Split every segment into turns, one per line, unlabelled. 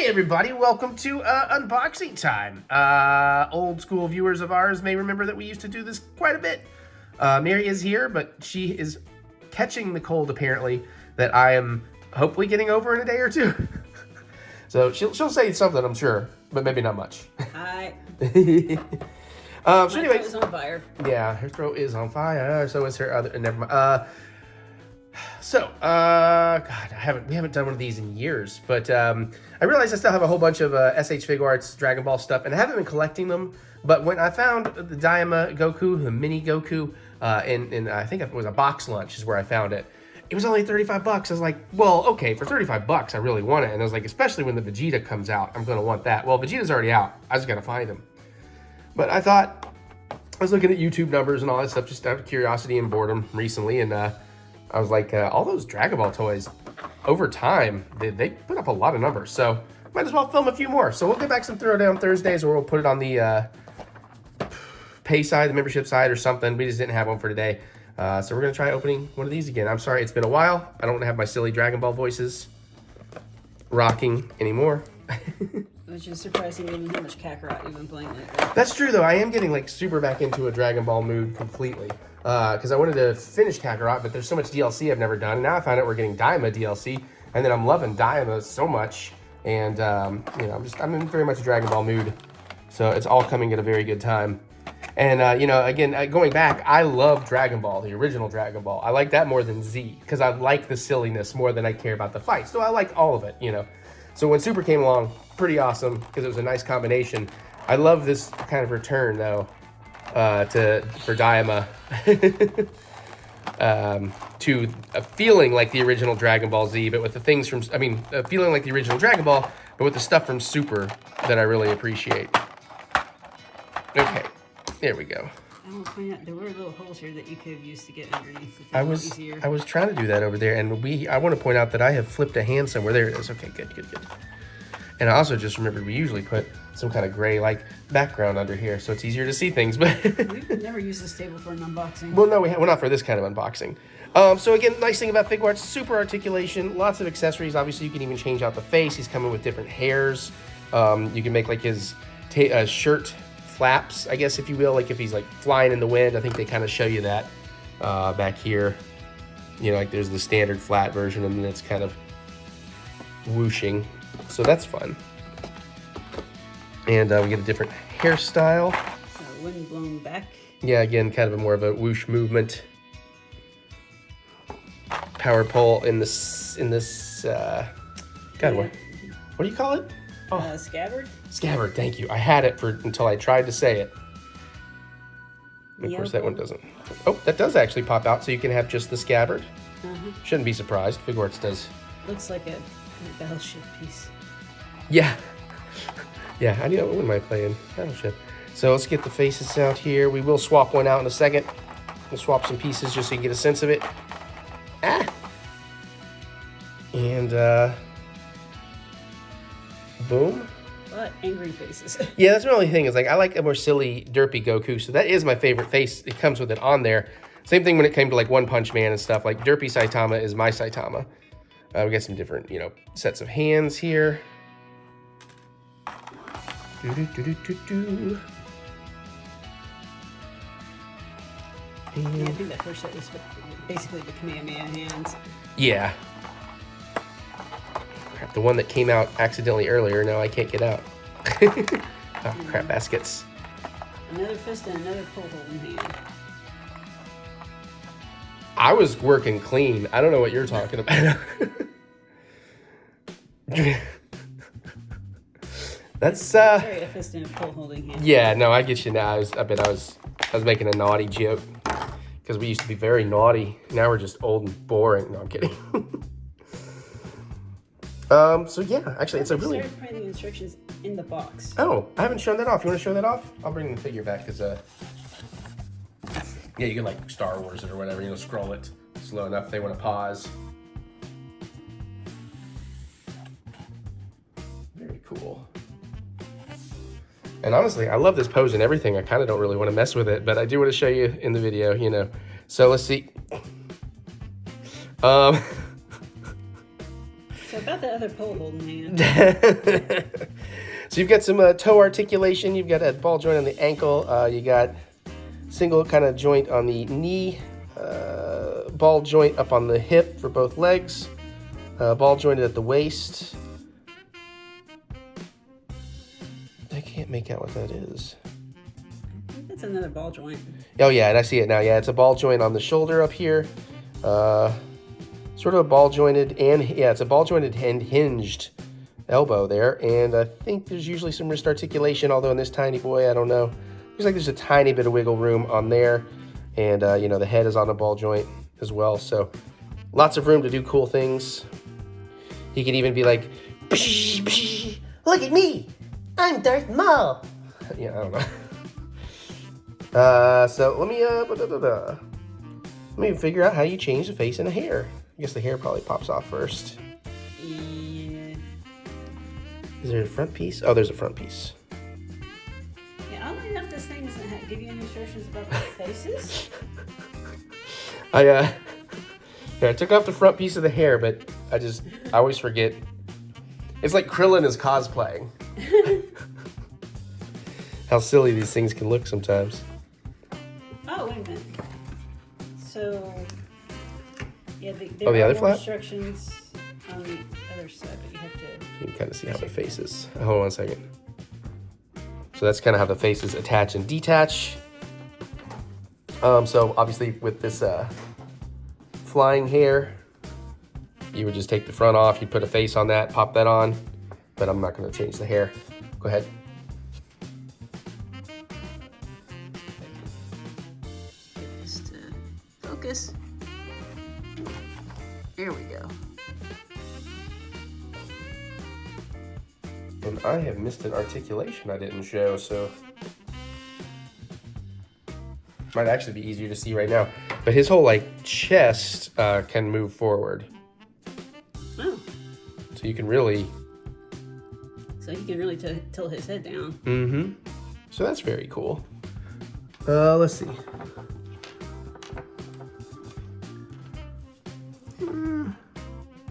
Hey everybody, welcome to unboxing time. Old school viewers of ours may remember that we used to do this quite a bit. Mary is here, but she is catching the cold apparently that I am hopefully getting over in a day or two. So she'll say something, I'm sure, but maybe not much.
Hi.
So
My
anyways,
throat is on fire.
Yeah, her throat is on fire. So is her other. Never mind. God, we haven't done one of these in years, but I realized I still have a whole bunch of SH Figuarts Dragon Ball stuff, and I haven't been collecting them. But when I found the Daima Goku, the mini Goku, in I think it was a box lunch is where I found it. It was only 35 bucks. I was like, well, okay, for 35 bucks, I really want it. And I was like, especially when the Vegeta comes out, I'm gonna want that. Well, Vegeta's already out. I just gotta find him. But I thought, I was looking at YouTube numbers and all that stuff just out of curiosity and boredom recently, and I was like, all those Dragon Ball toys, over time, they put up a lot of numbers, so might as well film a few more. So we'll get back some Throwdown Thursdays, or we'll put it on the pay side, the membership side, or something. We just didn't have one for today. So we're going to try opening one of these again. I'm sorry, it's been a while. I don't have my silly Dragon Ball voices rocking anymore.
Which is surprising given how much Kakarot you've been playing lately.
That's true, though. I am getting like super back into a Dragon Ball mood completely. Because I wanted to finish Kakarot, but there's so much DLC I've never done. And now I found out we're getting Daima DLC, and then I'm loving Daima so much. And you know, I'm in very much a Dragon Ball mood, so it's all coming at a very good time. And you know, again, going back, I love Dragon Ball, the original Dragon Ball. I like that more than Z, because I like the silliness more than I care about the fights. So I like all of it, you know. So when Super came along, pretty awesome, because it was a nice combination. I love this kind of return, though, for Daima to a feeling like the original Dragon Ball Z, but with the things from, a feeling like the original Dragon Ball, but with the stuff from Super that I really appreciate. Okay, there we go.
I will point out there were little holes here that you could have used to get underneath.
I was trying to do that over there, and I want to point out that I have flipped a hand somewhere. There it is. Okay, good. And I also just remembered we usually put some kind of gray like background under here, so it's easier to see things. But
we've never used this table for an unboxing.
Well, no, well, not for this kind of unboxing. So again, nice thing about Figuarts, super articulation, lots of accessories. Obviously, you can even change out the face. He's coming with different hairs. You can make like his shirt flaps, I guess, if you will, like if he's like flying in the wind. I think they kind of show you that back here. You know, like there's the standard flat version, and then it's kind of whooshing. So that's fun. And we get a different hairstyle.
Wind blown back.
Yeah, again, kind of more of a whoosh movement. Power pole in this. God, yeah. What do you call it?
Oh, scabbard.
Scabbard. Thank you. I had it until I tried to say it. And of course, that one doesn't. Oh, that does actually pop out, so you can have just the scabbard. Shouldn't be surprised. Figuarts does.
Looks like a battleship piece.
Yeah. Yeah, I know. What am I playing? Battleship. So let's get the faces out here. We will swap one out in a second. We'll swap some pieces just so you can get a sense of it. Ah! And, boom.
What? Angry faces.
Yeah, that's my only thing. Is like I like a more silly, derpy Goku, so that is my favorite face. It comes with it on there. Same thing when it came to like One Punch Man and stuff. Like derpy Saitama is my Saitama. We got some different, you know, sets of hands here. Yeah, I
think that first set was basically the Kamehameha hands.
Yeah. Crap, the one that came out accidentally earlier, now I can't get out. Oh, crap baskets.
Another fist and another pole holding hand.
I was working clean. I don't know what you're talking about. That's
Sorry, a fist and a pole holding hand.
Yeah, no, I get you now. I was making a naughty joke because we used to be very naughty. Now we're just old and boring. No, I'm kidding. So yeah, actually, it's a really.
Started putting the instructions in the box.
Oh, I haven't shown that off. You want to show that off? I'll bring the figure back because yeah, you can like Star Wars it or whatever. You know, scroll it slow enough if they want to pause. Very cool. And honestly, I love this pose and everything. I kind of don't really want to mess with it, but I do want to show you in the video, you know. So let's see.
So about that other pole holding hand?
So you've got some toe articulation. You've got a ball joint on the ankle. You got single kind of joint on the knee. Ball joint up on the hip for both legs. Ball jointed at the waist. I can't make out what that is.
I think that's another ball joint.
Oh yeah, and I see it now. Yeah, it's a ball joint on the shoulder up here. Sort of a ball jointed and yeah, it's a ball jointed and hinged elbow there. And I think there's usually some wrist articulation, although in this tiny boy, I don't know. Looks like there's a tiny bit of wiggle room on there. And you know, the head is on a ball joint as well. So lots of room to do cool things. He can even be like, psh, psh, look at me, I'm Darth Maul. Yeah, I don't know. So let me figure out how you change the face and the hair. I guess the hair probably pops off first.
Yeah.
Is there a front piece? Oh, there's a front piece.
Yeah, oddly enough, this thing doesn't give you any instructions about the faces.
I took off the front piece of the hair, but I always forget. It's like Krillin is cosplaying. How silly these things can look sometimes.
Oh, wait a minute. So, yeah, there
the
are
other
more
flap?
instructions on the other side, but you have to...
You can kind of see how the face is. Hold on 1 second. So that's kind of how the faces attach and detach. So obviously with this flying hair, you would just take the front off, you'd put a face on that, pop that on, but I'm not going to change the hair. Go ahead.
Just focus. There we go.
And I have missed an articulation I didn't show, so might actually be easier to see right now. But his whole like chest can move forward.
Oh.
So you can really...
So he can really tilt his head down.
Mm-hmm. So that's very cool. Let's see.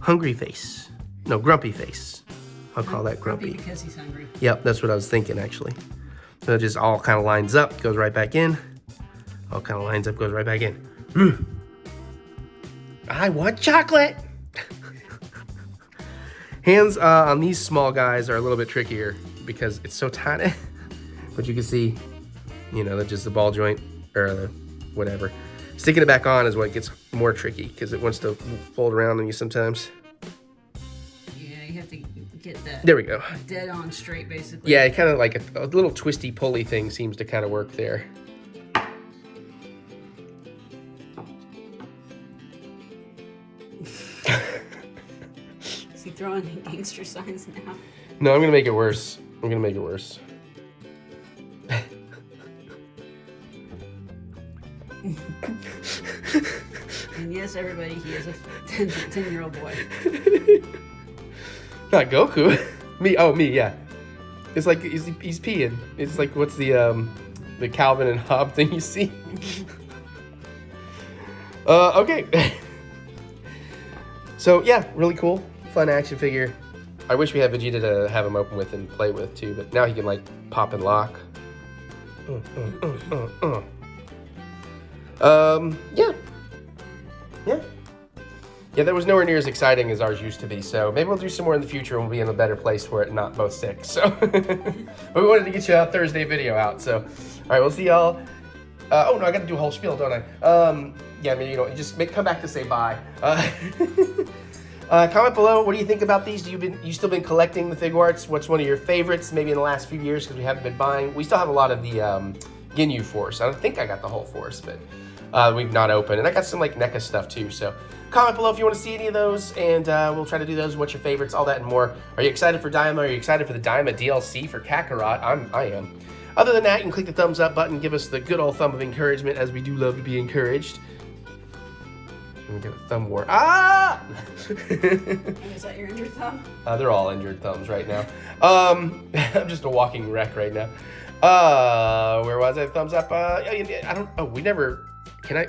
Hungry face. No, grumpy face. I'll call that grumpy.
Because he's hungry.
Yep, that's what I was thinking actually. So it just all kind of lines up, goes right back in. All kind of lines up, goes right back in. I want chocolate. Hands on these small guys are a little bit trickier because it's so tiny. But you can see, you know, that just the ball joint or the whatever. Sticking it back on is what gets more tricky because it wants to fold around on you sometimes.
Yeah, you have to get that.
There we go.
Dead on straight, basically.
Yeah, kind of like a little twisty pulley thing seems to kind of work there.
Is he throwing gangster signs now?
No, I'm gonna make it worse. I'm gonna make it worse.
And yes, everybody, he is a 10-year-old boy.
Not Goku. Me, yeah. It's like he's peeing. It's like what's the Calvin and Hobbes thing you see? Okay. So yeah, really cool, fun action figure. I wish we had Vegeta to have him open with and play with too, but now he can like pop and lock. Yeah, that was nowhere near as exciting as ours used to be, so maybe we'll do some more in the future and we'll be in a better place for it and not both sick, so. But we wanted to get you a Thursday video out, so. All right, we'll see y'all. Oh no, I gotta do a whole spiel, don't I? Yeah, I mean, you know, just come back to say bye. Comment below, what do you think about these? You still been collecting the Figuarts? What's one of your favorites, maybe in the last few years, because we haven't been buying. We still have a lot of the Ginyu Force. I don't think I got the whole Force, but we've not opened. And I got some like NECA stuff too, so comment below if you want to see any of those, and we'll try to do those. What's your favorites, all that and more. Are you excited for Daima? Are you excited for the Daima DLC for Kakarot? I am. Other than that, you can click the thumbs up button, give us the good old thumb of encouragement, as we do love to be encouraged. And we get a thumb war. Ah!
Is that your injured thumb?
They're all injured thumbs right now. I'm just a walking wreck right now. Where was I? Thumbs up. I don't. Oh, we never. Can I?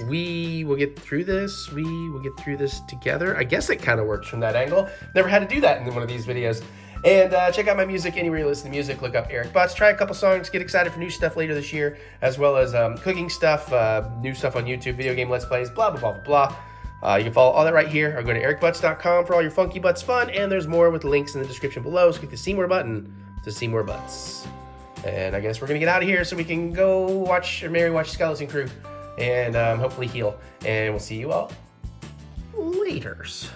We will get through this. We will get through this together. I guess it kind of works from that angle. Never had to do that in one of these videos. And check out my music anywhere you listen to music. Look up TheEricButts. Try a couple songs. Get excited for new stuff later this year, as well as cooking stuff, new stuff on YouTube, video game Let's Plays, blah, blah, blah, blah, blah. You can follow all that right here, or go to TheEricButts.com for all your funky butts fun, and there's more with links in the description below, so click the see more button to see more butts. And I guess we're going to get out of here so we can go watch Skeleton Crew and hopefully heal. And we'll see you all laters.